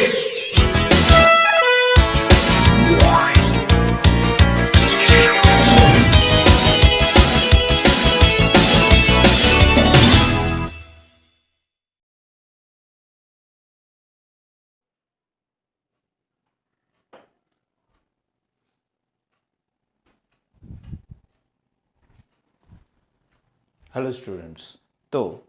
Hello students, तो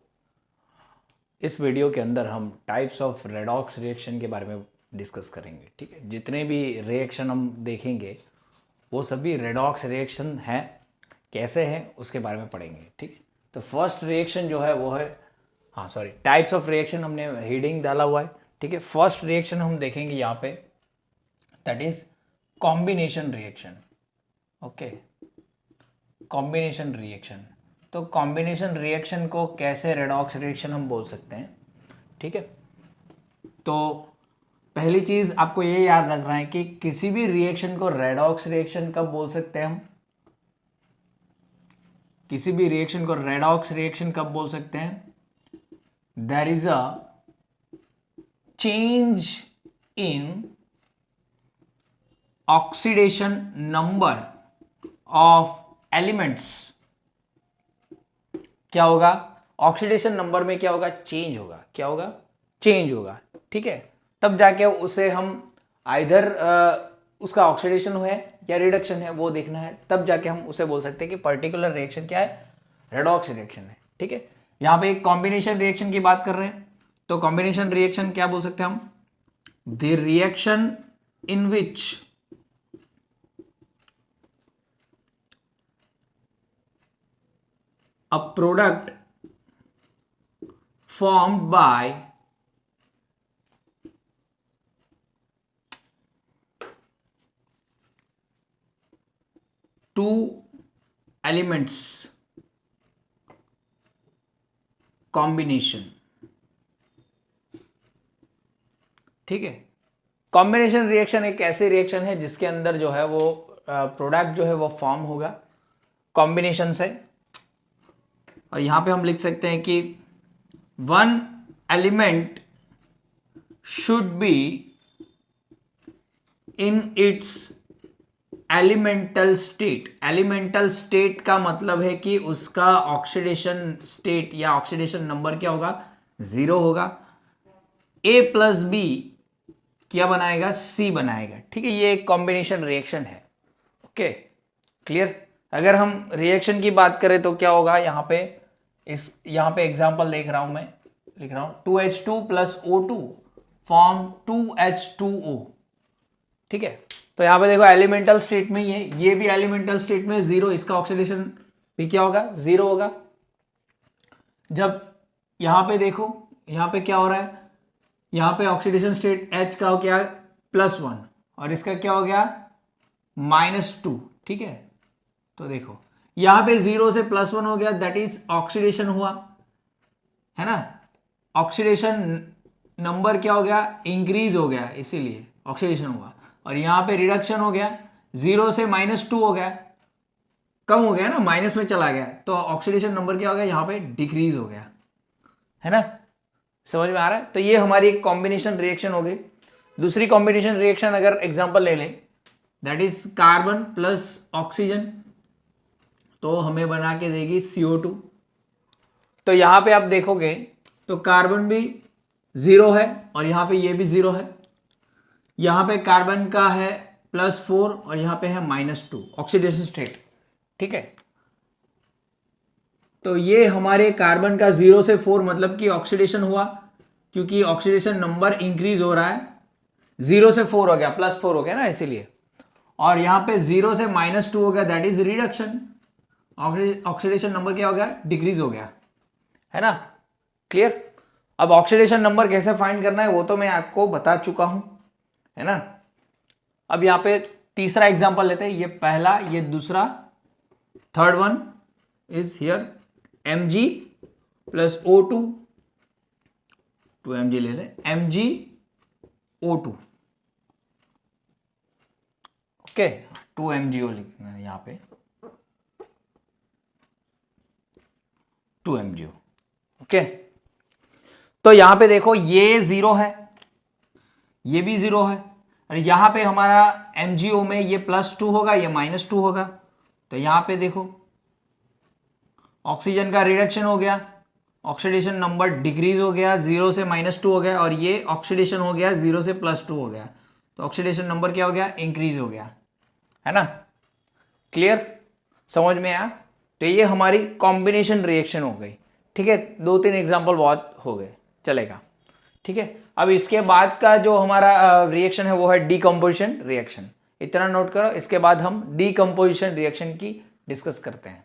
इस video के अंदर हम टाइप्स ऑफ रेडॉक्स रिएक्शन के बारे में डिस्कस करेंगे। ठीक है, जितने भी रिएक्शन हम देखेंगे वो सभी रेडॉक्स रिएक्शन हैं, कैसे हैं उसके बारे में पढ़ेंगे। ठीक है, तो फर्स्ट रिएक्शन जो है वो है, हाँ सॉरी, टाइप्स ऑफ रिएक्शन हमने हेडिंग डाला हुआ है। ठीक है, फर्स्ट रिएक्शन हम देखेंगे यहाँ पे, that is combination reaction. Okay, combination reaction. तो कॉम्बिनेशन रिएक्शन को कैसे रेडॉक्स रिएक्शन हम बोल सकते हैं। ठीक है, तो पहली चीज आपको ये याद रखना है कि किसी भी रिएक्शन को रेडॉक्स रिएक्शन कब बोल सकते हैं हम, किसी भी रिएक्शन को रेडॉक्स रिएक्शन कब बोल सकते हैं, there is a change in oxidation number of elements. क्या होगा, ऑक्सीडेशन नंबर में क्या होगा, चेंज होगा। क्या होगा, चेंज होगा। ठीक है, तब जाके उसे हम आइधर उसका ऑक्सीडेशन है या रिडक्शन है वो देखना है, तब जाके हम उसे बोल सकते हैं कि पर्टिकुलर रिएक्शन क्या है, रेडॉक्स रिएक्शन है। ठीक है, यहां पे एक कॉम्बिनेशन रिएक्शन की बात कर रहे हैं, तो कॉम्बिनेशन रिएक्शन क्या बोल सकते हैं हम, the reaction in which a product formed by two elements combination। ठीक है, कॉम्बिनेशन रिएक्शन एक ऐसी रिएक्शन है जिसके अंदर जो है वो प्रोडक्ट जो है वो फॉर्म होगा कॉम्बिनेशन से, और यहां पे हम लिख सकते हैं कि one element should be in its elemental state. Elemental state का मतलब है कि उसका ऑक्सीडेशन स्टेट या ऑक्सीडेशन नंबर क्या होगा, 0 होगा। ए प्लस बी क्या बनाएगा, सी बनाएगा। ठीक है, ये एक कॉम्बिनेशन रिएक्शन है। Okay, clear. अगर हम रिएक्शन की बात करें तो क्या होगा, यहां पे एग्जांपल देख रहा हूं, मैं लिख रहा हूं 2H2 plus O2 form 2H2O। ठीक है, तो यहां पे देखो एलिमेंटल स्टेट में ये भी एलिमेंटल स्टेट में 0, इसका ऑक्सीडेशन भी क्या होगा, 0 होगा। जब यहां पे देखो, यहां पे क्या हो रहा है, यहां पे ऑक्सीडेशन स्टेट H का हो गया +1 और इसका क्या हो गया -2। ठीक है, तो देखो यहां पे 0 से +1 हो गया, दैट इज ऑक्सीडेशन हुआ, है ना। ऑक्सीडेशन नंबर क्या हो गया, इंक्रीज हो गया, इसीलिए ऑक्सीडेशन हुआ। और यहां पे रिडक्शन हो गया, 0 से -2 हो गया, कम हो गया ना, माइनस में चला गया, तो ऑक्सीडेशन नंबर क्या हो गया, यहां पे डिक्रीज हो गया, है ना। समझ में आ रहा है। तो ये हमारी एक कॉम्बिनेशन रिएक्शन हो गई। दूसरी कॉम्बिनेशन रिएक्शन अगर एग्जांपल ले लें, that is carbon plus oxygen, तो हमें बना के देगी CO2। तो यहां पे आप देखोगे तो कार्बन भी 0 है और यहां पे ये भी 0 है, यहां पे कार्बन का है +4 और यहां पे है -2 ऑक्सीडेशन स्टेट। ठीक है, तो ये हमारे कार्बन का 0 से 4 मतलब कि ऑक्सीडेशन हुआ, क्योंकि ऑक्सीडेशन नंबर इंक्रीज हो रहा है, 0 से 4 हो गया, +4 हो गया ना, इसीलिए। और यहां पे 0 से -2 हो गया, that is reduction, oxidation number क्या हो गया, डिक्रीज हो गया, है ना। क्लियर। अब ऑक्सीडेशन नंबर कैसे फाइंड करना है वो तो मैं आपको बता चुका हूं, है ना। अब यहां पे तीसरा एग्जांपल लेते हैं, ये पहला, ये दूसरा, third one is here Mg plus O2, 2Mg ले रहे, MgO2। ओके, 2MgO लिखना है यहां पे, 2MgO। ओके, तो यहां पे देखो ये 0 है, ये भी 0 है। और यहाँ पे हमारा MgO में ये +2 होगा, ये -2 होगा। तो यहाँ पे देखो ऑक्सीजन का रिडक्शन हो गया, ऑक्सीडेशन नंबर डिक्रीज हो गया, 0 से -2 हो गया, और ये ऑक्सीडेशन हो गया 0 से +2 हो गया। तो ऑक्सीडेशन नंबर क्या हो गया, इंक्रीज हो गया, है ना। क्लियर, समझ में आया। तो ये हमारी कॉम्बिनेशन रिएक्शन हो गई। ठीक है, 2-3 एग्जांपल बहुत हो गए, चलेगा। ठीक है, अब इसके बाद का जो हमारा रिएक्शन है वो है डीकम्पोजिशन रिएक्शन। इतना नोट करो, इसके बाद हम डीकम्पोजिशन रिएक्शन की डिस्कस करते हैं।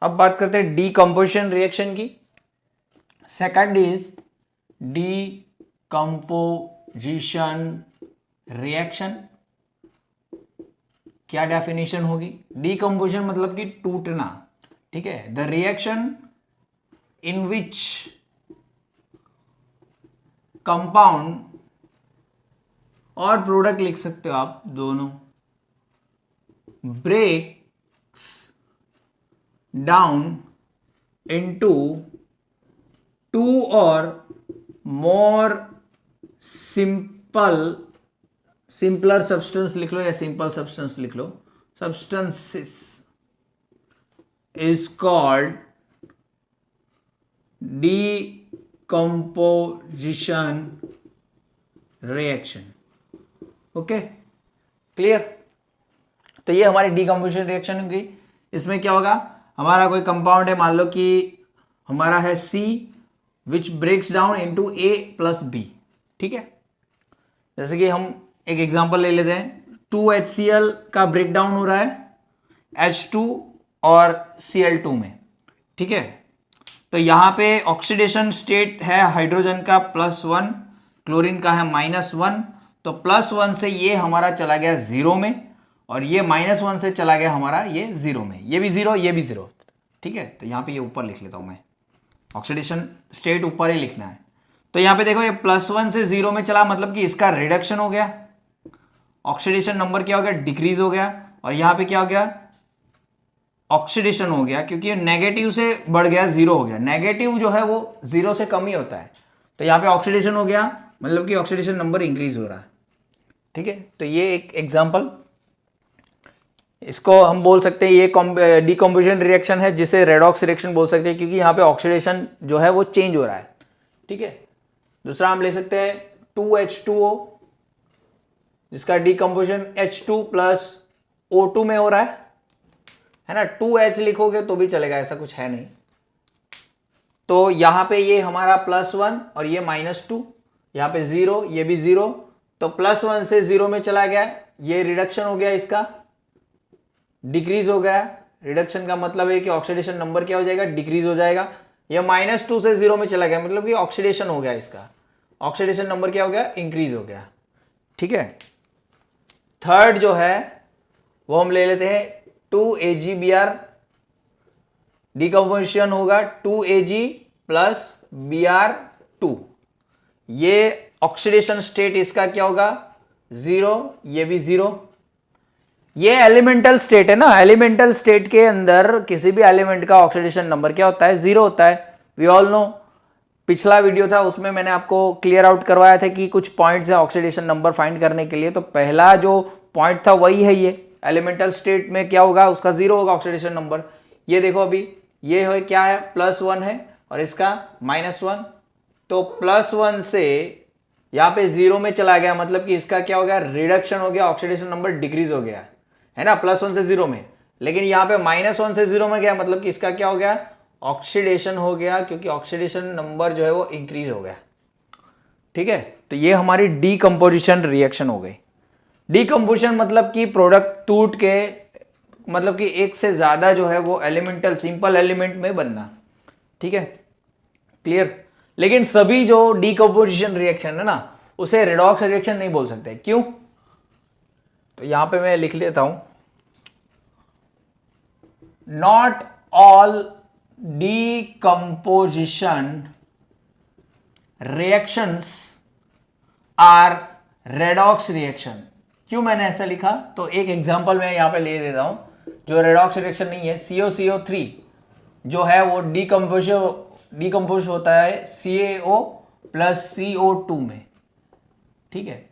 अब बात करते हैं डीकम्पोजिशन रिएक्शन की। Second is decomposition reaction. क्या डेफिनेशन होगी, डीकम्पोजिशन मतलब कि टूटना। ठीक है, the reaction in which compound और प्रोडक्ट लिख सकते हो आप दोनों, ब्रेक्स डाउन इनटू 2 और मोर सिंपलर सब्सटेंस लिख लो या सिंपल सब्सटेंस लिख लो, substances is called decomposition reaction. Okay, clear. तो ये हमारी डीकम्पोजिशन रिएक्शन होगी। इसमें क्या होगा, हमारा कोई कंपाउंड है, मान लो कि हमारा है C which breaks down into A + B। ठीक है, जैसे कि हम एक एग्जांपल ले लेते हैं, 2HCl का ब्रेक डाउन हो रहा है H2 और Cl2 में। ठीक है, तो यहां पे ऑक्सीडेशन स्टेट है हाइड्रोजन का +1, क्लोरीन का है -1। तो +1 से ये हमारा चला गया 0 में, और ये -1 से चला गया हमारा ये 0 में, ये भी 0, ये भी 0। ठीक है, तो यहाँ पे ये ऊपर लिख लेता हूं मैं, ऑक्सीडेशन स्टेट ऊपर ही लिखना है। तो यहाँ पे देखो ये +1 से 0 में चला, मतलब कि इसका रिडक्शन हो गया, ऑक्सीडेशन नंबर क्या हो गया, डिक्रीज हो गया। और यहाँ पे क्या हो गया, ऑक्सीडेशन हो गया, क्योंकि नेगेटिव से बढ़ गया 0 हो गया। नेगेटिव जो है वो 0 से कम ही होता है, तो यहाँ पे ऑक्सीडेशन हो गया, मतलब कि ऑक्सीडेशन नंबर इंक्रीज हो रहा है। ठीक है, तो ये एक एग्जांपल, इसको हम बोल सकते हैं ये डीकम्पोजिशन रिएक्शन है, जिसे रेडॉक्स रिएक्शन बोल सकते हैं, क्योंकि यहाँ पे ऑक्सीडेशन जो है वो चेंज हो रहा है। ठीक है, दूसरा हम ले सकते हैं 2H2O, जिसका डीकम्पोजिशन H2 + O2 में हो रहा है ना। 2H लिखोगे तो भी चलेगा, ऐसा कुछ है नहीं। तो यहां पे ये हमारा +1 और ये -2, यहां पे 0, ये भी 0। तो +1 से 0 में चला गया, ये रिडक्शन हो गया, इसका डिक्रीज हो गया। रिडक्शन का मतलब है कि ऑक्सीडेशन नंबर क्या हो जाएगा, डिक्रीज हो जाएगा। ये -2 से 0 में चला गया, मतलब कि ऑक्सीडेशन हो गया, इसका ऑक्सीडेशन नंबर क्या हो गया, इंक्रीज हो गया। ठीक है, थर्ड जो है वो हम ले लेते हैं 2AgBr। डीकम्पोजिशन होगा 2Ag + Br2। ये ऑक्सीडेशन स्टेट इसका क्या होगा, 0, ये भी 0। ये एलिमेंटल स्टेट है ना, एलिमेंटल स्टेट के अंदर किसी भी एलिमेंट का ऑक्सीडेशन नंबर क्या होता है, 0 होता है। वी ऑल नो, पिछला वीडियो था उसमें मैंने आपको क्लियर आउट करवाया था कि कुछ पॉइंट्स है ऑक्सीडेशन नंबर फाइंड करने के लिए। तो पहला जो पॉइंट था वही है, ये एलिमेंटल स्टेट में क्या होगा, उसका 0 होगा ऑक्सीडेशन नंबर। ये देखो अभी ये है क्या है, +1 है और इसका -1। तो +1 से यहाँ पे 0 में चला गया, मतलब कि इसका क्या हो गया, रिडक्शन हो गया, ऑक्सीडेशन नंबर डिक्रीज हो गया, है ना, +1 से 0 में। लेकिन यहाँ पे -1 से 0 में गया, मतलब कि इसका क्या हो गया, ऑक्सीडेशन हो गया, क्योंकि ऑक्सीडेशन नंबर जो है वो इंक्रीज हो गया। ठीक है, तो ये हमारी डीकम्पोजिशन रिएक्शन हो गई। डीकम्पोजिशन मतलब कि प्रोडक्ट टूट के, मतलब कि एक से ज्यादा जो है वो एलिमेंटल सिंपल एलिमेंट में बनना। ठीक है, क्लियर। लेकिन सभी जो डीकम्पोजिशन रिएक्शन है ना, उसे रेडॉक्स रिएक्शन नहीं बोल सकते। क्यों, तो यहां पे मैं लिख लेता हूं, not all decomposition reactions are redox reaction. क्यों मैंने ऐसा लिखा, तो एक एग्जांपल मैं यहां पे ले देता हूं जो रेडॉक्स रिएक्शन नहीं है। COCO3 जो है वो डीकम्पोज होता है CaO प्लस CO2 में, ठीक है,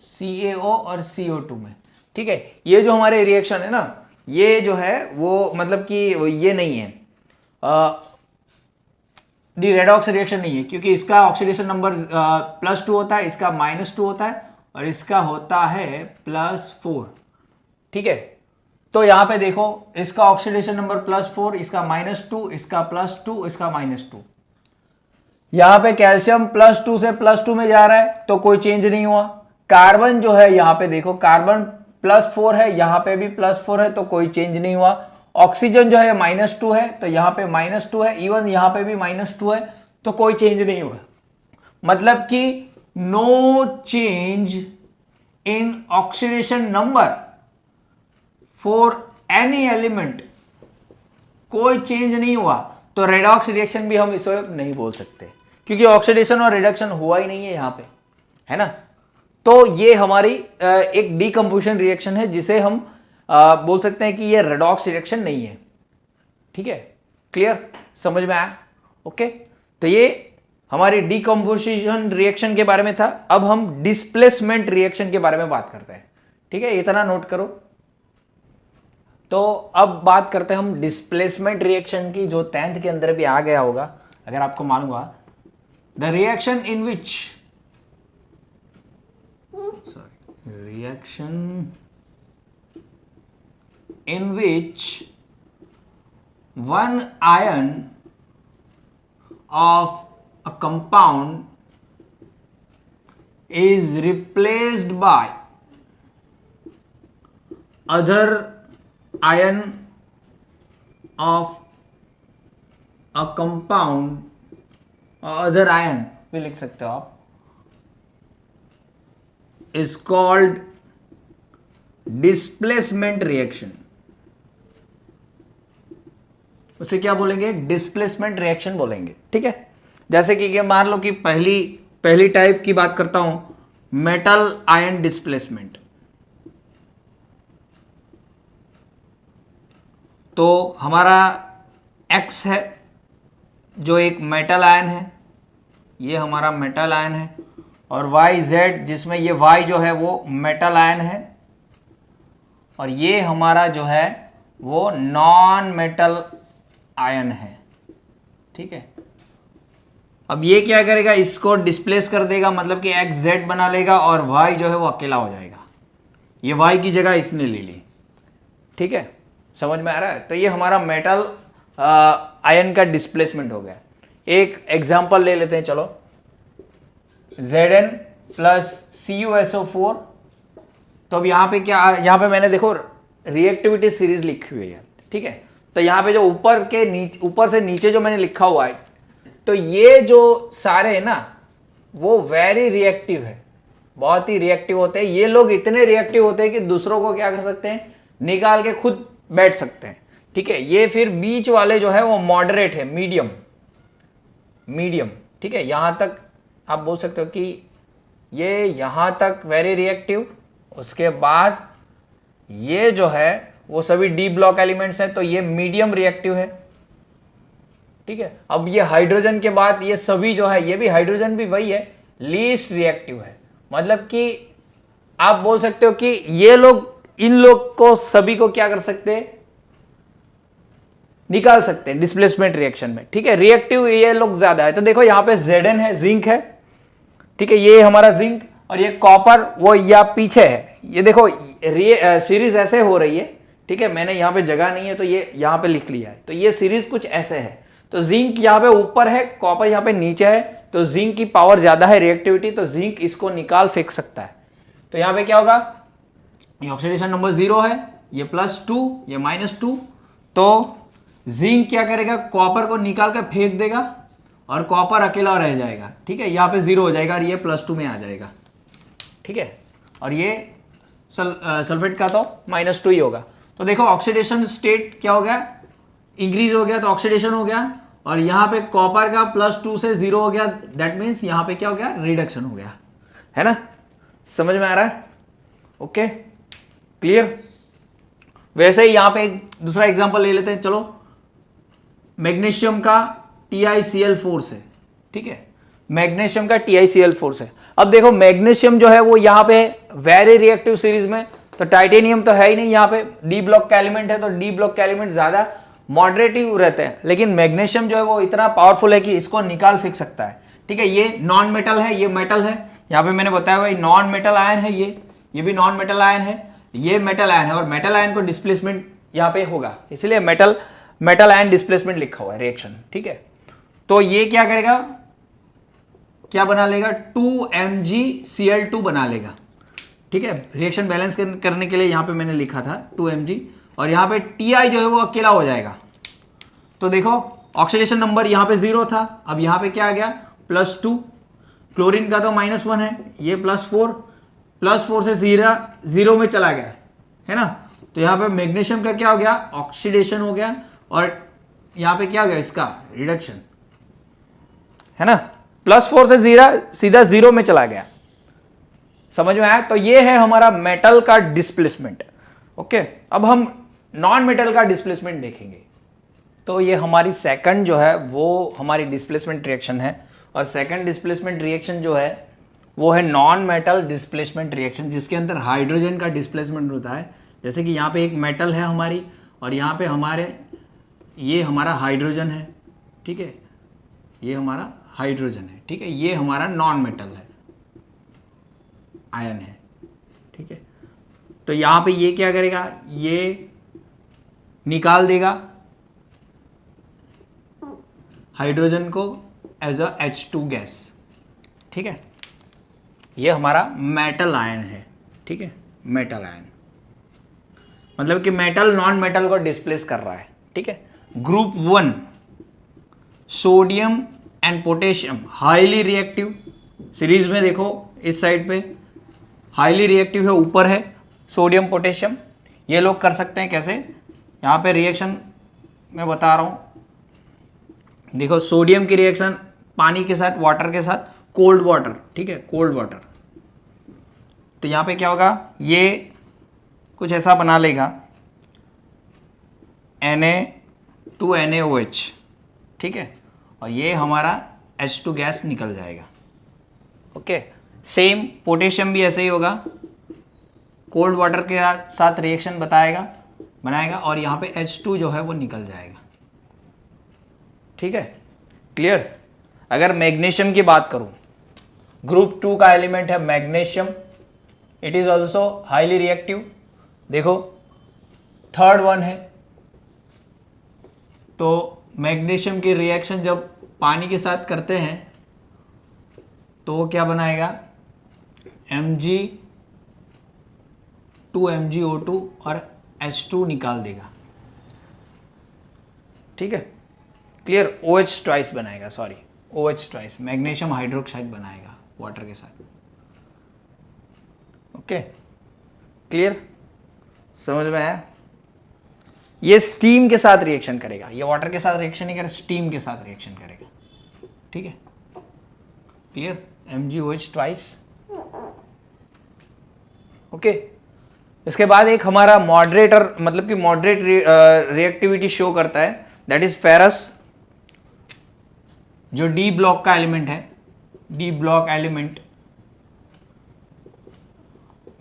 CaO और CO2 में, ठीक है। ये जो हमारे रिएक्शन है ना, ये जो है वो मतलब कि ये नहीं है, रेडॉक्स रिएक्शन नहीं है, क्योंकि इसका ऑक्सीडेशन नंबर +2 होता है, इसका -2 होता है, और इसका होता है +4, ठीक है। तो यहां पे देखो, इसका ऑक्सीडेशन नंबर +4, इसका -2, इसका +2, इसका -2। यहां पे कैल्शियम +2 से +2 में जा रहा है तो कोई चेंज नहीं हुआ। कार्बन जो है यहां पे देखो, कार्बन +4 है, यहां पे भी +4 है तो कोई चेंज नहीं हुआ। ऑक्सीजन जो है -2 है तो यहां पे -2 है, इवन यहां पे भी -2 है तो कोई चेंज नहीं हुआ। मतलब कि no change in oxidation number for any element, कोई चेंज नहीं हुआ, तो रेडॉक्स रिएक्शन भी हम इसे नहीं बोल सकते, क्योंकि ऑक्सीडेशन और रिडक्शन हुआ ही नहीं है यहां पे, है ना। तो ये हमारी एक डीकंपोजिशन रिएक्शन है, जिसे हम बोल सकते हैं कि ये रेडॉक्स रिएक्शन नहीं है, ठीक है। क्लियर, समझ में आया? ओके, तो ये हमारी डीकंपोजिशन रिएक्शन के बारे में था। अब हम डिस्प्लेसमेंट रिएक्शन के बारे में बात करते हैं, ठीक है, इतना नोट करो। तो अब बात करते हैं हम डिस्प्लेसमेंट रिएक्शन की, जो 10th के अंदर भी आ गया होगा अगर आपको मालूम हुआ। The reaction in which one ion of a compound is replaced by other ion of a compound, other ion भी लिख सकते हो आप, is called displacement reaction। उसे क्या बोलेंगे? डिस्प्लेसमेंट रिएक्शन बोलेंगे, ठीक है। जैसे कि मान लो कि पहली टाइप की बात करता हूं, मेटल आयन डिस्प्लेसमेंट। तो हमारा X है जो एक मेटल आयन है, ये हमारा मेटल आयन है, और YZ जिसमें ये Y जो है वो मेटल आयन है, और ये हमारा जो है वो नॉन मेटल आयन है, ठीक है। अब ये क्या करेगा? इसको डिस्प्लेस कर देगा, मतलब कि XZ बना लेगा और Y जो है वो अकेला हो जाएगा, ये Y की जगह इसने ले ली, ठीक है। समझ में आ रहा है? तो ये हमारा मेटल आयन का डिस्प्लेसमेंट हो गया। एक एग्जांपल ले लेते हैं, चलो। Zn plus CuSO4। तो अब यहाँ पे क्या, यहाँ पे मैंने देखो रिएक्टिविटी सीरीज लिखी हुई है, ठीक है। तो यहाँ पे जो ऊपर से नीचे जो मैंने लिखा हुआ है, तो ये जो सारे है ना वो वेरी रिएक्टिव है, बहुत ही रिएक्टिव होते हैं। ये लोग इतने रिएक्टिव होते हैं कि दूसरों को क्या कर सकते हैं? निकाल के खुद बैठ सकते हैं, ठीक है। ये फिर बीच वाले जो है वो मॉडरेट है, मीडियम, ठीक है। यहां तक आप बोल सकते हो कि ये यहां तक वेरी रिएक्टिव, उसके बाद ये जो है वो सभी डी ब्लॉक एलिमेंट्स हैं, तो ये मीडियम रिएक्टिव है, ठीक है। अब ये हाइड्रोजन के बाद ये सभी जो है, ये भी हाइड्रोजन भी वही है, लीस्ट रिएक्टिव है। मतलब कि आप बोल सकते हो कि ये लोग इन लोग को सभी को क्या कर सकते हैं? निकाल सकते हैं डिस्प्लेसमेंट रिएक्शन में, ठीक है। रिएक्टिव ये लोग ज्यादा है। तो देखो यहाँ पे Zn है, जिंक है, ठीक है, ये हमारा जिंक, और ये कॉपर वो या पीछे है। ये देखो सीरीज ऐसे हो रही है, ठीक है। मैंने यहाँ पे जगह नहीं है तो ये यहाँ पे लिख लिया है, तो ये सीरीज कुछ ऐसे है। तो जिंक यहाँ पे ऊपर है, कॉपर यहाँ पे नीचे है, तो जिंक की पावर ज्यादा है रिएक्टिविटी, तो जिंक इसको निकाल फेंक सकता है। तो यहाँ पे क्या होगा? ये ऑक्सीडेशन नंबर 0 है, ये +2, ये -2, तो जिंक क्या करेगा? कॉपर को निकाल कर फेंक देगा और कॉपर अकेला रह जाएगा, ठीक है। यहाँ पे 0 हो जाएगा और ये +2 में आ जाएगा, ठीक है। और ये सल्फेट का तो -2 ही होगा। तो देखो ऑक्सीडेशन स्टेट क्या हो गया? इंक्रीज हो गया, तो ऑक्सीडेशन हो गया, और यहाँ पे कॉपर का +2 से 0 हो गया, दैट मीन्स यहाँ पे क्या हो गया? रिडक्शन हो गया, है ना। समझ में आ रहा है? Okay, clear. वैसे ही यहाँ पे एक दूसरा एग्जांपल ले लेते हैं, चलो। मैग्नीशियम का TiCl4 से, ठीक है। मैग्नीशियम का TiCl4 से। अब देखो मैग्नीशियम जो है वो यहाँ पे वेरी रिएक्टिव सीरीज में, तो टाइटेनियम तो है ही नहीं यहाँ पे, डी ब्लॉक का एलिमेंट है, तो डी ब्लॉक का एलिमेंट ज्यादा मॉडरेटिव रहते हैं, लेकिन मैग्नीशियम जो है वो इतना पावरफुल है कि इसको निकाल फेंक सकता है। ठीक है, ये नॉन मेटल है, ये मेटल है, यहाँ पे मैंने बताया भाई नॉन मेटल आयन है, ये भी नॉन मेटल आयन है, ये मेटल आयन है, और मेटल आयन को डिस्प्लेसमेंट यहाँ पे होगा, इसलिए मेटल आयन डिस्प्लेसमेंट लिखा हुआ है रिएक्शन। ठीक है, तो ये क्या करेगा, क्या बना लेगा, 2MgCl2 बना लेगा। ठीक है, रिएक्शन बैलेंस करने के लिए यहां पे मैंने लिखा था 2Mg, और यहां पे Ti जो है वो अकेला हो जाएगा। तो देखो ऑक्सीडेशन नंबर यहां पे 0 था, अब यहां पे क्या आ गया +2, क्लोरीन का तो -1 है, ये +4 से 0 में चला गया है ना, तो यहां पे मैग्नीशियम का क्या हो गया, ऑक्सीडेशन हो गया, और यहां पे क्या हो गया, इसका रिडक्शन है ना, +4 से सीधा 0 में चला गया। समझ में आया? तो ये है हमारा मेटल का डिस्प्लेसमेंट। ओके, अब हम नॉन मेटल का डिस्प्लेसमेंट देखेंगे। तो ये हमारी सेकंड जो है वो हमारी डिस्प्लेसमेंट रिएक्शन है, और सेकंड डिस्प्लेसमेंट रिएक्शन जो है वो है नॉन मेटल डिस्प्लेसमेंट रिएक्शन, जिसके अंदर हाइड्रोजन का डिस्प्लेसमेंट होता है। जैसे कि यहाँ पे एक मेटल है हमारी, और यहाँ पे ये हमारा हाइड्रोजन है। ठीक है, ये हमारा हाइड्रोजन है। ठीक है, ये हमारा नॉन मेटल है, आयन है। ठीक है, तो यहां पे ये क्या करेगा, ये निकाल देगा हाइड्रोजन को एज अ H2 गैस। ठीक है, ये हमारा मेटल आयन है। ठीक है, मेटल आयन मतलब कि मेटल नॉन मेटल को डिस्प्लेस कर रहा है। ठीक है, group 1 sodium and potassium highly reactive, series में देखो इस साइड पे हाईली रिएक्टिव है, ऊपर है सोडियम पोटेशियम। ये लोग कर सकते हैं कैसे, यहाँ पे रिएक्शन मैं बता रहा हूँ। देखो सोडियम की रिएक्शन पानी के साथ, वाटर के साथ, कोल्ड वाटर। ठीक है, कोल्ड वाटर, तो यहाँ पे क्या होगा, ये कुछ ऐसा बना लेगा Na2NaOH। ठीक है, और ये हमारा H2 गैस निकल जाएगा। ओके, सेम पोटेशियम भी ऐसे ही होगा, कोल्ड वाटर के साथ रिएक्शन बनाएगा, और यहाँ पे H2 जो है वो निकल जाएगा। ठीक है, क्लियर। अगर मैग्नीशियम की बात करूं, ग्रुप 2 का एलिमेंट है magnesium, it is also highly reactive. देखो थर्ड वन है, तो मैग्नीशियम की रिएक्शन जब पानी के साथ करते हैं तो वो क्या बनाएगा, Mg2MgO2 और H2 निकाल देगा। ठीक है, क्लियर। OH ट्वाइस बनाएगा, sorry OH twice, magnesium hydroxide बनाएगा वाटर के साथ। ओके, क्लियर, समझ में आया। ये स्टीम के साथ रिएक्शन करेगा, ये वाटर के साथ रिएक्शन नहीं करेगा, स्टीम के साथ रिएक्शन करेगा। ठीक है, क्लियर, MgOH ट्वाइस। ओके, इसके बाद एक हमारा मॉडरेटर, मतलब कि मॉडरेट रिएक्टिविटी शो करता है, दैट इज फेरस, जो डी ब्लॉक का एलिमेंट है। D block element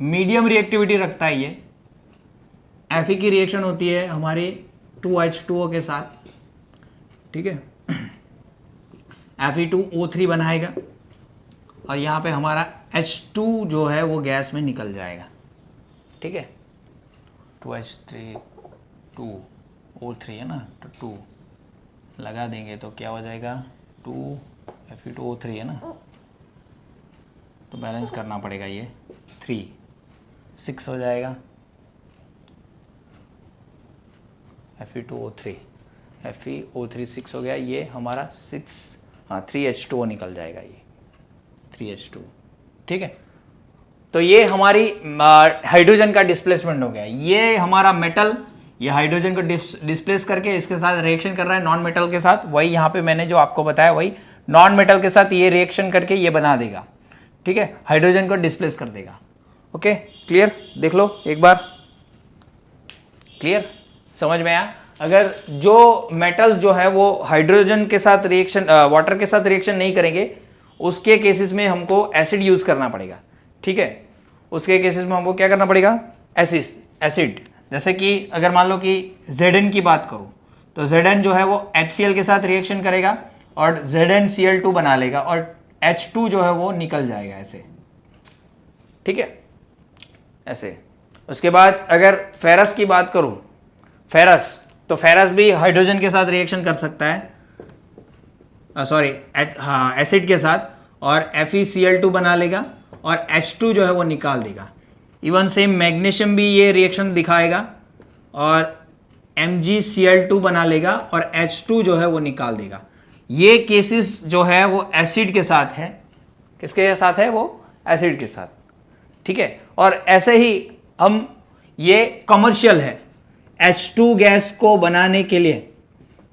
medium reactivity रखता है। ये Fe की रिएक्शन होती है हमारे 2H2O के साथ। ठीक है, Fe2O3 बनाएगा, और यहाँ पे हमारा H2 जो है वो गैस में निकल जाएगा। ठीक है, 2H3 2O3 है ना, तो 2 लगा देंगे तो क्या हो जाएगा, 2 Fe2O3 है ना, तो बैलेंस करना पड़ेगा, ये 3 6 हो जाएगा, Fe2O3 FeO3 6 हो गया, ये हमारा 3H2O निकल जाएगा, ये 3H2। ठीक है, तो ये हमारी हाइड्रोजन का डिस्प्लेसमेंट हो गया। ये हमारा मेटल, ये हाइड्रोजन को डिस्प्लेस करके इसके साथ रिएक्शन कर रहा है नॉन मेटल के साथ। वही यहाँ पे मैंने जो आपको बताया, वही नॉन मेटल के साथ ये रिएक्शन करके ये बना देगा। ठीक है, हाइड्रोजन को डिस्प्लेस कर देगा। ओके, क्लियर, देख लो एक बार, क्लियर, समझ में आया। अगर जो मेटल्स जो है वो हाइड्रोजन के साथ रिएक्शन, वाटर के साथ रिएक्शन नहीं करेंगे, उसके केसेस में हमको एसिड यूज करना पड़ेगा, ठीक है। उसके केसेस में हमको क्या करना पड़ेगा, एसिड। जैसे कि अगर मान लो कि Zn की बात करूं तो Zn जो है वो HCl के साथ रिएक्शन करेगा और ZnCl2 बना लेगा और H2 जो है वो निकल जाएगा ऐसे, ठीक है, ऐसे। उसके बाद अगर फेरस की बात करूं, फेरस, तो फेरस भी हाइड्रोजन के साथ रिएक्शन कर सकता है, सॉरी हाँ एसिड के साथ, और FeCl2 बना लेगा और H2 जो है वो निकाल देगा। इवन सेम मैग्नीशियम भी ये रिएक्शन दिखाएगा और MgCl2 बना लेगा और H2 जो है वो निकाल देगा। ये केसेस जो है वो एसिड के साथ है, किसके साथ है, वो एसिड के साथ, ठीक है। और ऐसे ही हम, ये कमर्शियल है, H2 गैस को बनाने के लिए,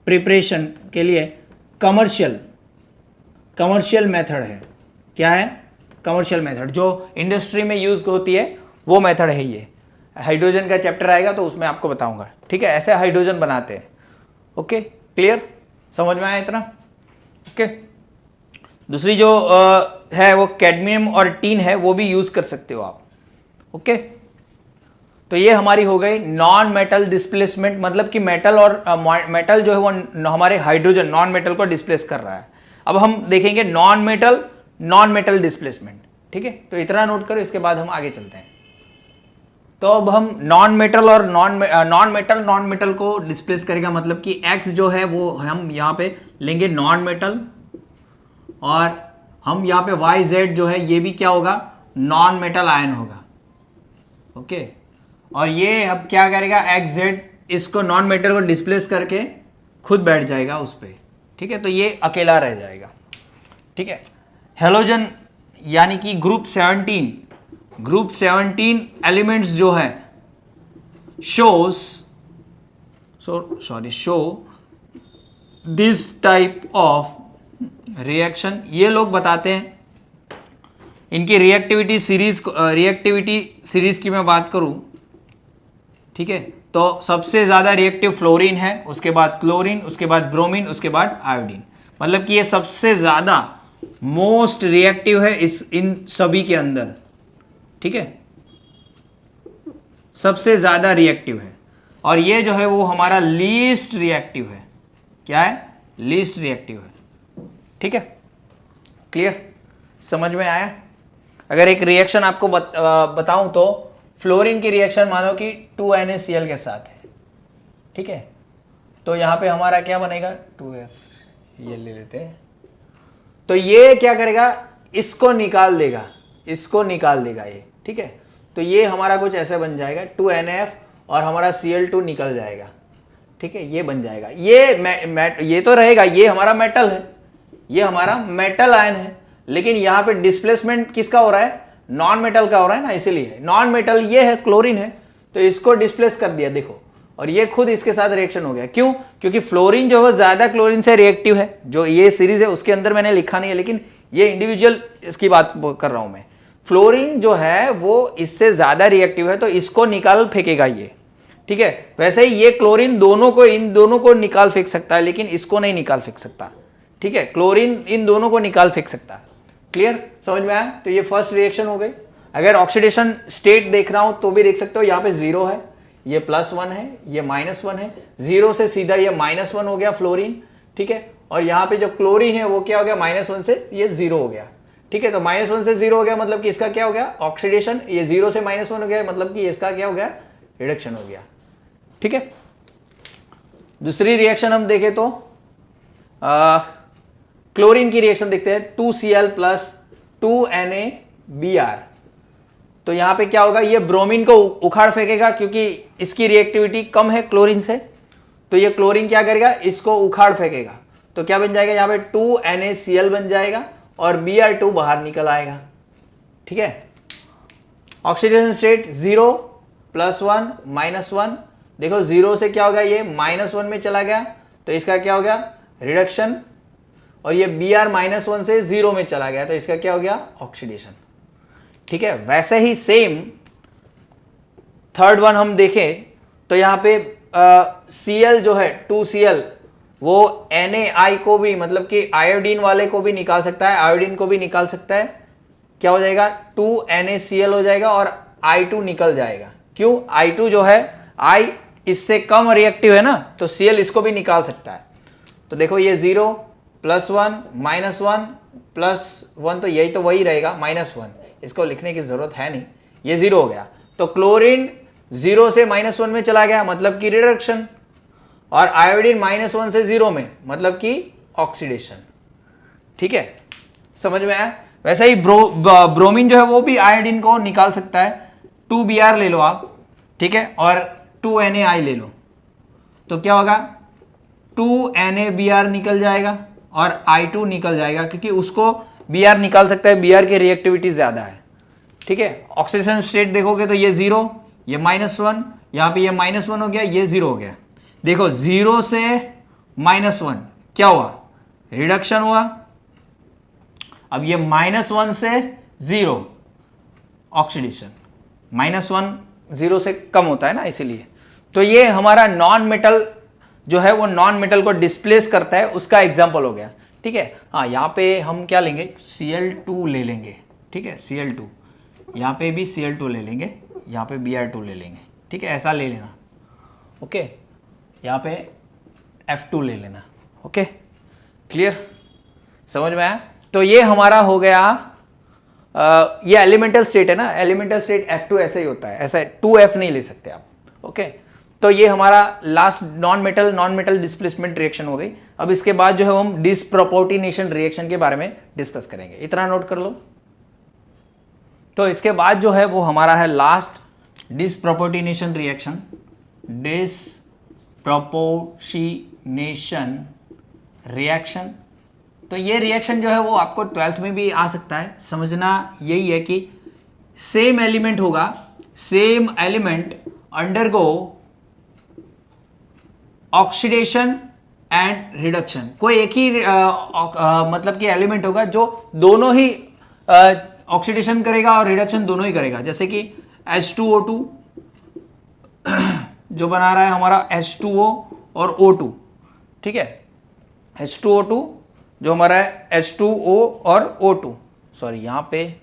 प्रिपरेशन के लिए कमर्शियल मेथड है। क्या है, कमर्शियल मेथड, जो इंडस्ट्री में यूज होती है वो मेथड है ये। हाइड्रोजन का चैप्टर आएगा तो उसमें आपको बताऊंगा, ठीक है। ऐसे हाइड्रोजन बनाते हैं, ओके, क्लियर, समझ में आया इतना, ओके। दूसरी जो है वो कैडमियम और टीन है, वो भी यूज कर सकते हो आप, ओके। तो ये हमारी हो गई नॉन मेटल डिस्प्लेसमेंट, मतलब कि मेटल और मेटल जो है वो हमारे हाइड्रोजन नॉन मेटल को डिस्प्लेस कर रहा है। अब हम देखेंगे नॉन मेटल डिस्प्लेसमेंट, ठीक है। तो इतना नोट करो, इसके बाद हम आगे चलते हैं। तो अब हम नॉन मेटल को डिस्प्लेस करेगा, मतलब कि X जो है वो हम यहाँ पे लेंगे नॉन मेटल, और हम यहाँ पे YZ जो है ये भी क्या होगा, नॉन मेटल आयन होगा, ओके। और ये अब क्या करेगा, XZ इसको नॉन मेटल को डिस्प्लेस करके खुद बैठ जाएगा उस पर, ठीक है। तो ये अकेला रह जाएगा, ठीक है। हेलोजन यानी कि ग्रुप 17 एलिमेंट्स जो है show this type of reaction, ये लोग बताते हैं। इनकी रिएक्टिविटी सीरीज की मैं बात करूं, ठीक है, तो सबसे ज्यादा रिएक्टिव फ्लोरीन है, उसके बाद क्लोरीन, उसके बाद ब्रोमीन, उसके बाद आयोडीन। मतलब कि ये सबसे ज्यादा मोस्ट रिएक्टिव है इन सभी के अंदर, ठीक है, सबसे ज्यादा रिएक्टिव है। और ये जो है वो हमारा लीस्ट रिएक्टिव है। क्या है, लीस्ट रिएक्टिव है, ठीक है, क्लियर, समझ में आया। अगर एक रिएक्शन आपको बताऊं तो फ्लोरीन की रिएक्शन मानो कि 2NaCl के साथ है, ठीक है, तो यहां पे हमारा क्या बनेगा, 2F, ये ले लेते हैं। तो ये क्या करेगा, इसको निकाल देगा ये, ठीक है। तो ये हमारा कुछ ऐसे बन जाएगा 2NF और हमारा Cl2 निकल जाएगा, ठीक है, ये बन जाएगा। ये तो रहेगा, ये हमारा मेटल है, ये हमारा मेटल आयन है, लेकिन यहाँ पे डिस्प्लेसमेंट किसका हो रहा है, नॉन मेटल का हो रहा है ना, इसीलिए नॉन मेटल ये है, क्लोरीन है, तो इसको डिस्प्लेस कर दिया, देखो, और ये खुद इसके साथ रिएक्शन हो गया। क्यों, क्योंकि फ्लोरीन जो है ज्यादा क्लोरीन से रिएक्टिव है। जो ये सीरीज है उसके अंदर मैंने लिखा नहीं है, लेकिन ये इंडिविजुअल इसकी बात कर रहा हूं मैं। फ्लोरीन जो है वो इससे ज्यादा रिएक्टिव है, तो इसको निकाल फेंकेगा ये, ठीक है। वैसे ही ये क्लोरीन इन दोनों को निकाल फेंक सकता है, लेकिन इसको नहीं निकाल फेंक सकता, ठीक है। क्लोरीन इन दोनों को निकाल फेंक सकता है, क्लियर, समझ में आया। तो ये फर्स्ट रिएक्शन हो गई। अगर ऑक्सीडेशन स्टेट देख रहा हूं तो भी देख सकते हो, यहाँ पे 0 है, ये +1 है, ये -1 है, 0 से सीधा ये -1 हो गया फ्लोरीन, ठीक है। और यहाँ पे जो क्लोरीन है वो क्या हो गया, -1 से ये 0 हो गया, ठीक है। तो -1 से 0 हो गया, मतलब कि इसका क्या हो गया, ऑक्सीडेशन। ये 0 से -1 हो गया, मतलब कि इसका क्या हो गया, रिडक्शन हो गया, ठीक है। दूसरी रिएक्शन हम देखें तो क्लोरीन की रिएक्शन देखते हैं, 2Cl + 2NaBr। तो यहां पे क्या होगा, ये ब्रोमीन को उखाड़ फेंकेगा, क्योंकि इसकी रिएक्टिविटी कम है क्लोरीन से, तो ये क्लोरीन क्या करेगा, इसको उखाड़ फेंकेगा। तो क्या बन जाएगा, यहाँ पे 2NaCl बन जाएगा और Br2 बाहर निकल आएगा, ठीक है। ऑक्सीडेशन स्टेट 0 +1 -1, देखो 0 से क्या होगा, ये -1 में चला गया, तो इसका क्या हो गया, रिडक्शन। और ये Br -1 से 0 में चला गया, तो इसका क्या हो गया, ऑक्सीडेशन, ठीक है। वैसे ही सेम थर्ड वन हम देखें तो यहां पे Cl जो है 2Cl वो NaI को भी, मतलब कि आयोडीन वाले को भी निकाल सकता है, आयोडीन को भी निकाल सकता है। क्या हो जाएगा, 2NaCl हो जाएगा और I2 निकल जाएगा। क्यों, I2 जो है, I इससे कम रिएक्टिव है ना, तो Cl इसको भी निकाल सकता है। तो देखो ये 0 +1 -1 +1, तो यही तो वही रहेगा -1, इसको लिखने की जरूरत है नहीं, ये 0 हो गया। तो क्लोरीन 0 से -1 में चला गया, मतलब कि रिडक्शन, और आयोडीन -1 से 0 में, मतलब कि ऑक्सीडेशन। ठीक है, समझ में आया। वैसे ही ब्रोमीन जो है वो भी आयोडीन को निकाल सकता है। 2Br ले लो आप, ठीक है, और 2NaI ले लो, तो क्या होगा, 2NaBr निकल जाएगा और I2 निकल जाएगा, क्योंकि उसको Br निकाल सकता है, Br की रिएक्टिविटी ज्यादा है। ठीक है, ऑक्सीडेशन स्टेट देखोगे तो ये 0, ये -1, यहां पे ये -1 हो गया, ये 0 हो गया। देखो 0 से -1 क्या हुआ, रिडक्शन हुआ। अब ये -1 से 0 ऑक्सीडेशन, -1 0 से कम होता है ना, इसीलिए। तो ये हमारा नॉन मेटल जो है वो नॉन मेटल को डिस्प्लेस करता है, उसका एग्जांपल हो गया। ठीक है, हाँ, यहाँ पे हम क्या लेंगे, Cl2 ले लेंगे। ठीक है, Cl2, यहाँ पे भी Cl2 ले लेंगे, यहाँ पे Br2 ले लेंगे। ठीक है, ऐसा ले लेना। ओके, यहाँ पे F2 ले लेना। ओके, क्लियर, समझ में आया। तो ये हमारा हो गया, ये एलिमेंटल स्टेट है ना, एलिमेंटल स्टेट F2 ऐसे ही होता है, ऐसा 2F नहीं ले सकते आप। ओके, तो ये हमारा last non metal displacement reaction हो गई। अब इसके बाद जो है हम डिसप्रोपोर्टिनेशन रिएक्शन के बारे में डिस्कस करेंगे, इतना नोट कर लो। तो इसके बाद जो है वो हमारा है लास्ट डिसप्रोपोर्टिनेशन रिएक्शन। डिसप्रोपोर्टिनेशन रिएक्शन, तो ये रिएक्शन जो है वो आपको 12th में भी आ सकता है। समझना यही है कि सेम एलिमेंट होगा, same element undergo oxidation and reduction. कोई एक ही मतलब कि एलिमेंट होगा जो दोनों ही ऑक्सीडेशन करेगा और रिडक्शन दोनों ही करेगा। जैसे कि H2O2 जो बना रहा है हमारा H2O और O2। ठीक है, H2O2 जो हमारा है H2O और O2, सॉरी यहाँ पे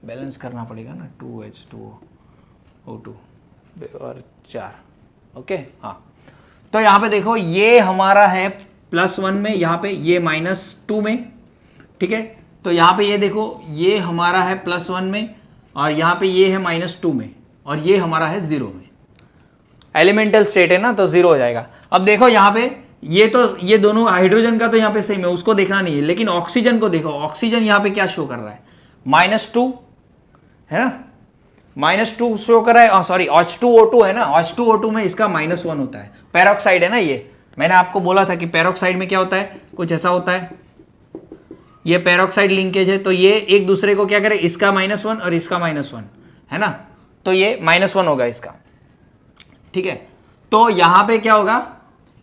बैलेंस करना पड़ेगा ना, 2H2O, O2 और 4। ओके, हाँ, तो यहाँ पे देखो ये हमारा है +1 में, यहाँ पे ये -2 में। ठीक है, तो यहाँ पे ये देखो ये हमारा है +1 में और यहाँ पे ये है -2 में और ये हमारा है 0 में। एलिमेंटल स्टेट है ना, तो 0 हो जाएगा। अब देखो यहाँ पे ये दोनों हाइड्रोजन का तो यहाँ पे सेम है, उसको देखना नहीं है, लेकिन ऑक्सीजन को देखो। ऑक्सीजन यहाँ पे क्या शो कर रहा है, -2 है ना, -2 शो कर रहा है। सॉरी, H2O2 है ना, H2O2 में इसका -1 होता है। पैरोक्साइड है ना ये, मैंने आपको बोला था कि पैरोक्साइड में क्या होता है, कुछ ऐसा होता है, ये पैरोक्साइड लिंकेज है। तो ये एक दूसरे को क्या करे, इसका -1 और इसका -1 है ना, तो ये -1 होगा इसका। ठीक है, तो यहां पे क्या होगा,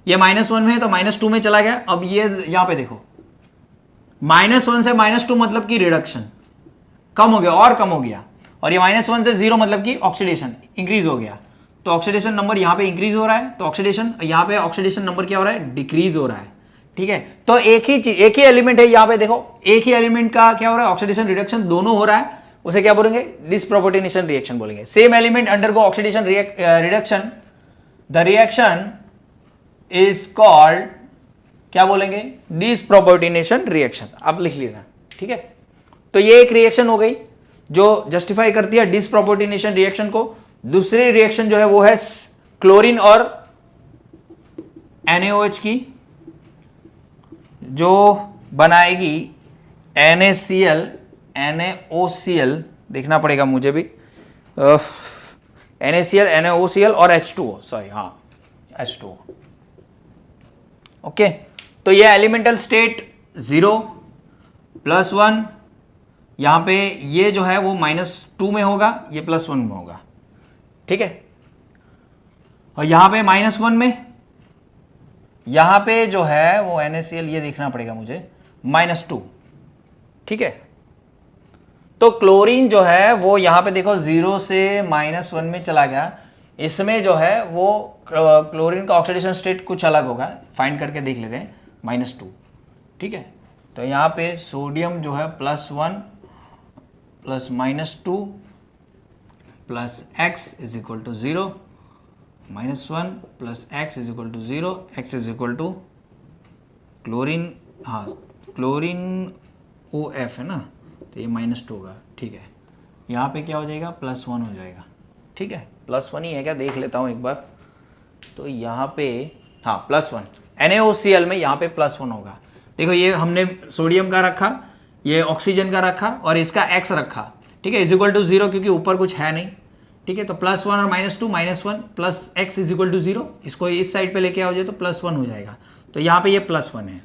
ये -1 में है तो -2 में चला गया। अब ये यहां पे देखो -1 से -2 मतलब कि रिडक्शन कम हो गया और कम हो गया, और ये -1 से 0 मतलब कि ऑक्सीडेशन इंक्रीज हो गया। तो ऑक्सीडेशन नंबर यहाँ पे इंक्रीज हो रहा है, तो ऑक्सीडेशन यहाँ पे ऑक्सीडेशन नंबर क्या हो रहा है, डिक्रीज हो रहा है। ठीक है, तो एक ही चीज, एक ही एलिमेंट है, यहाँ पे देखो एक ही एलिमेंट का क्या हो रहा है, ऑक्सीडेशन रिडक्शन दोनों हो रहा है, उसे क्या बोलेंगे, डिसप्रोपोर्टिनेशन रिएक्शन बोलेंगे। Same element undergo oxidation reduction, the reaction is called, क्या बोलेंगे, डिसप्रोपोर्टिनेशन रिएक्शन। आप लिख लीजिए, ठीक है। तो ये एक रिएक्शन हो गई जो जस्टिफाई करती है डिसप्रोपोर्टिनेशन रिएक्शन को। दूसरी रिएक्शन जो है वो है क्लोरीन और NaOH की, जो बनाएगी NaCl, NaOCl, देखना पड़ेगा मुझे भी, NaCl, NaOCl और H2O, सॉरी, हाँ, H2O। ओके, तो ये एलिमेंटल स्टेट 0 +1, यहां पे ये जो है वो -2 में होगा, ये +1 में होगा। ठीक है, और यहां पे -1 में, यहां पे जो है वो NaCl, ये देखना पड़ेगा मुझे, -2। ठीक है, तो क्लोरीन जो है वो यहां पे देखो 0 से -1 में चला गया। इसमें जो है वो क्लोरीन का ऑक्सीडेशन स्टेट कुछ अलग होगा, फाइंड करके देख लेते हैं। -2, ठीक है। तो यहाँ पे सोडियम जो है +1 plus -2 plus x is equal to 0, -1 plus x is equal to 0, x is equal to chlorine, हाँ क्लोरीन OF है ना, तो ये -2 होगा, ठीक है। यहाँ पे क्या हो जाएगा, +1 हो जाएगा, ठीक है। +1 ही है क्या, देख लेता हूँ एक बार। तो यहाँ पे हाँ +1, NaOCl में यहाँ पे +1 होगा। देखो ये हमने सोडियम का रखा, ये ऑक्सीजन का रखा और इसका x रखा, ठीक है, इज इक्वल टू 0 क्योंकि ऊपर कुछ है नहीं, ठीक है। तो +1 और -2 -1 plus x is equal to 0, इसको इस साइड पे लेके आओ जाए तो +1 हो जाएगा। तो यहाँ पे ये +1 है,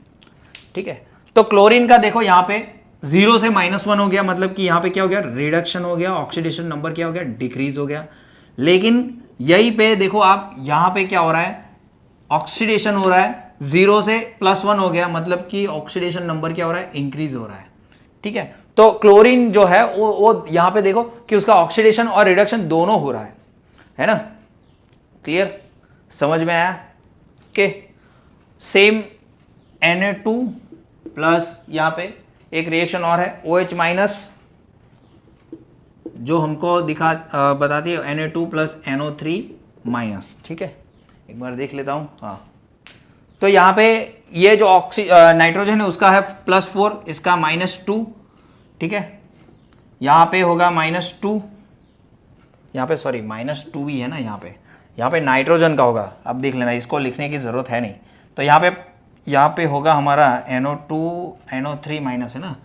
ठीक है। तो क्लोरीन का देखो यहाँ पे 0 से -1 हो गया, मतलब कि यहाँ पे क्या हो गया, रिडक्शन हो गया, ऑक्सीडेशन नंबर क्या हो गया, डिक्रीज हो गया। लेकिन यही पे देखो आप, यहाँ पे क्या हो रहा है, ऑक्सीडेशन हो रहा है, 0 से +1 हो गया, मतलब कि ऑक्सीडेशन नंबर क्या हो रहा है, इंक्रीज हो रहा है, ठीक है। तो क्लोरीन जो है वो यहाँ पे देखो कि उसका ऑक्सीडेशन और रिडक्शन दोनों हो रहा है ना, क्लियर, समझ में आया के। सेम Na2 प्लस यहाँ पे एक रिएक्शन और है OH माइनस, जो हमको बताती है Na2 प्लस NO3 माइनस, ठीक है। एक बार देख लेता हूँ, हाँ। तो यहाँ पे ये जो नाइट्रोजन है उसका है +4, इसका -2, ठीक है। यहाँ पे होगा -2, यहाँ पे सॉरी -2 भी है ना, यहाँ पे नाइट्रोजन का होगा, अब देख लेना, इसको लिखने की ज़रूरत है नहीं। तो यहाँ पे होगा हमारा NO2 NO3 माइनस है ना,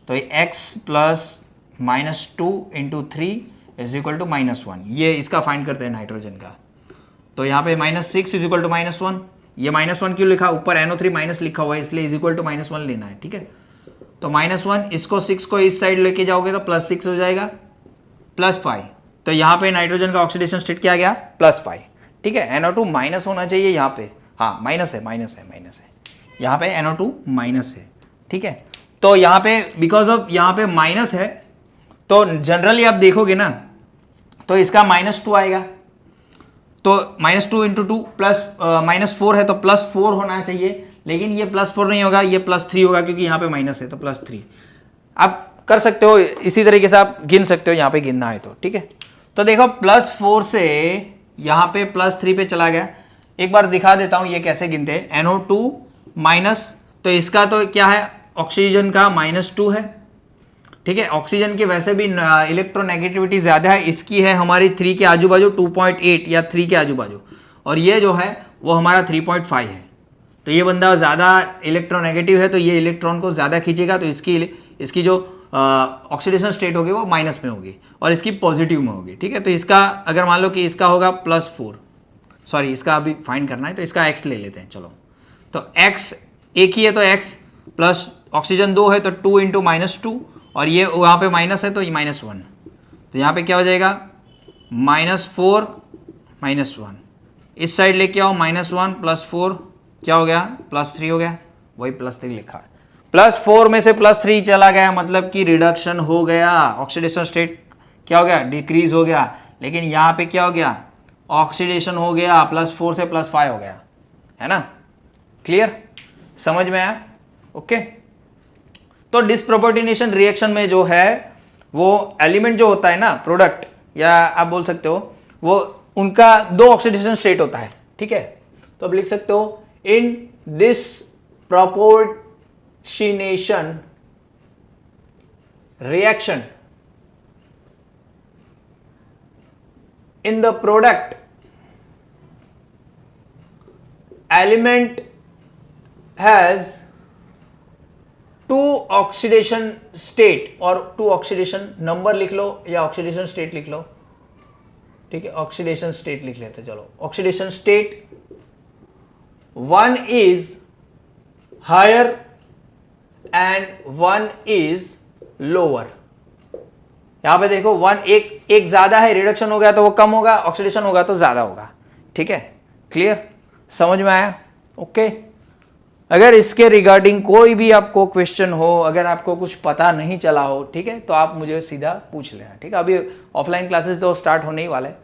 तो x plus -2 into 3 is equal to -1, ये इसका फाइंड करते हैं नाइट्रोजन का। तो यहाँ पे -6 इज इक्वल टू -1, ये -1 क्यों लिखा, ऊपर NO3 माइनस लिखा हुआ है, इसलिए इज इक्वल टू -1 लेना है, ठीक है। तो -1, इसको 6 को इस साइड लेके जाओगे तो +6 हो जाएगा, +5। तो यहाँ पे नाइट्रोजन का ऑक्सीडेशन स्टेट क्या आ गया, +5, ठीक है। NO2 माइनस होना चाहिए यहाँ पे, हाँ माइनस है, यहाँ पे NO2 माइनस है, ठीक है। तो यहाँ पे बिकॉज ऑफ यहाँ पे माइनस है, तो जनरली आप देखोगे ना, तो इसका -2 आएगा, तो -2 इंटू 2 प्लस -4 है, तो +4 होना चाहिए, लेकिन ये +4 नहीं होगा, ये +3 होगा, क्योंकि यहाँ पे माइनस है, तो +3 आप कर सकते हो, इसी तरीके से आप गिन सकते हो, यहाँ पे गिनना है तो, ठीक है। तो देखो +4 से यहाँ पे +3 पे चला गया। एक बार दिखा देता हूँ ये कैसे गिनते हैं। NO2 माइनस, तो इसका तो क्या है, ऑक्सीजन का -2 है, ठीक है। ऑक्सीजन की वैसे भी इलेक्ट्रोनेगेटिविटी ज्यादा है, इसकी है हमारी 3 के आजू बाजू 2.8 या 3 के आजू बाजू, और ये जो है वो हमारा 3.5 है। तो ये बंदा ज़्यादा इलेक्ट्रोनेगेटिव है, तो ये इलेक्ट्रॉन को ज़्यादा खींचेगा, तो इसकी जो ऑक्सीडेशन स्टेट होगी वो माइनस में होगी और इसकी पॉजिटिव में होगी, ठीक है। तो इसका अगर मान लो कि इसका होगा +4, सॉरी इसका अभी फाइंड करना है, तो इसका x ले लेते हैं, चलो। तो x एक ही है, तो x प्लस ऑक्सीजन 2 है, तो 2 इंटू -2, और ये वहाँ पे माइनस है, तो ये -1, तो यहाँ पे क्या हो जाएगा, -4 -1, इस साइड लेके आओ, -1 +4 क्या हो गया, +3 हो गया, वही +3 लिखा है। +4 में से +3 चला गया, मतलब कि रिडक्शन हो गया, ऑक्सीडेशन स्टेट क्या हो गया, डिक्रीज हो गया। लेकिन यहाँ पे क्या हो गया, ऑक्सीडेशन हो गया, +4 से +5 हो गया, है ना, क्लियर, समझ में आया, ओके। तो डिस्प्रोपोर्टिनेशन रिएक्शन में जो है वो एलिमेंट जो होता है ना, प्रोडक्ट, या आप बोल सकते हो वो, उनका 2 ऑक्सीडेशन स्टेट होता है, ठीक है। तो अब लिख सकते हो, in this proportionation reaction in the product, element has 2 oxidation state, और 2 oxidation number लिख लो या oxidation state लिख लो, ठीक है। oxidation state लिख लेते, चलो। oxidation state, one is higher and one is lower। यहां पे देखो, एक ज्यादा है, रिडक्शन हो गया तो वो कम होगा, ऑक्सीडेशन होगा तो ज्यादा होगा, ठीक है, क्लियर, समझ में आया, ओके। अगर इसके रिगार्डिंग कोई भी आपको क्वेश्चन हो, अगर आपको कुछ पता नहीं चला हो, ठीक है, तो आप मुझे सीधा पूछ लेना, ठीक है। अभी ऑफलाइन क्लासेस तो स्टार्ट होने ही वाला है।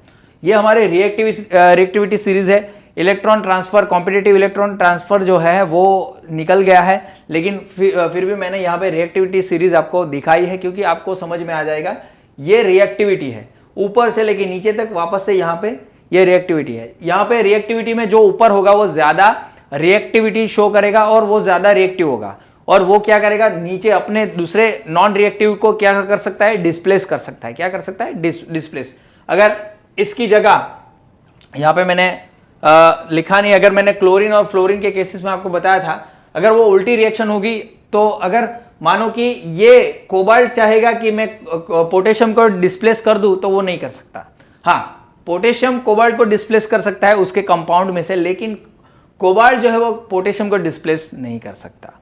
ये हमारे रिएक्टिविटी सीरीज है, electron transfer, competitive electron transfer जो है वो निकल गया है, लेकिन फिर भी मैंने यहाँ पे रिएक्टिविटी सीरीज आपको दिखाई है, क्योंकि आपको समझ में आ जाएगा ये रिएक्टिविटी है ऊपर से लेके नीचे तक, वापस से यहाँ पे ये रिएक्टिविटी है। यहाँ पे रिएक्टिविटी में जो ऊपर होगा वो ज्यादा रिएक्टिविटी शो करेगा और वो ज्यादा रिएक्टिव होगा, और वो क्या करेगा, नीचे अपने दूसरे नॉन रिएक्टिव को क्या कर सकता है, डिस्प्लेस कर सकता है। क्या कर सकता है, डिस्प्लेस। अगर इसकी जगह यहाँ पे मैंने लिखा नहीं, अगर मैंने क्लोरीन और फ्लोरीन के केसेस में आपको बताया था, अगर वो उल्टी रिएक्शन होगी तो अगर मानो कि ये कोबाल्ट चाहेगा कि मैं पोटेशियम को डिस्प्लेस कर दूं तो वो नहीं कर सकता। हाँ, पोटेशियम कोबाल्ट को डिस्प्लेस कर सकता है उसके कंपाउंड में से, लेकिन कोबाल्ट जो है वो पोटेशियम को डिस्प्लेस नहीं कर सकता।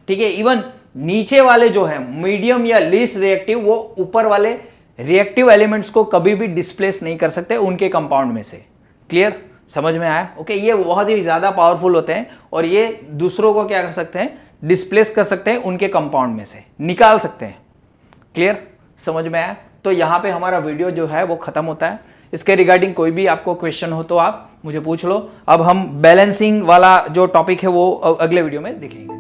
ठीक है, इवन नीचे वाले जो है मीडियम या लीस्ट रिएक्टिव, वो ऊपर वाले रिएक्टिव एलिमेंट्स को कभी भी डिस्प्लेस नहीं कर सकते उनके कंपाउंड में से। क्लियर, समझ में आया? ओके, ये बहुत ही ज्यादा पावरफुल होते हैं और ये दूसरों को क्या कर सकते हैं, डिस्प्लेस कर सकते हैं उनके कंपाउंड में से, निकाल सकते हैं। क्लियर, समझ में आया? तो यहां पे हमारा वीडियो जो है वो खत्म होता है। इसके रिगार्डिंग कोई भी आपको क्वेश्चन हो तो आप मुझे पूछ लो। अब हम बैलेंसिंग वाला जो टॉपिक है वो अगले वीडियो में देखेंगे।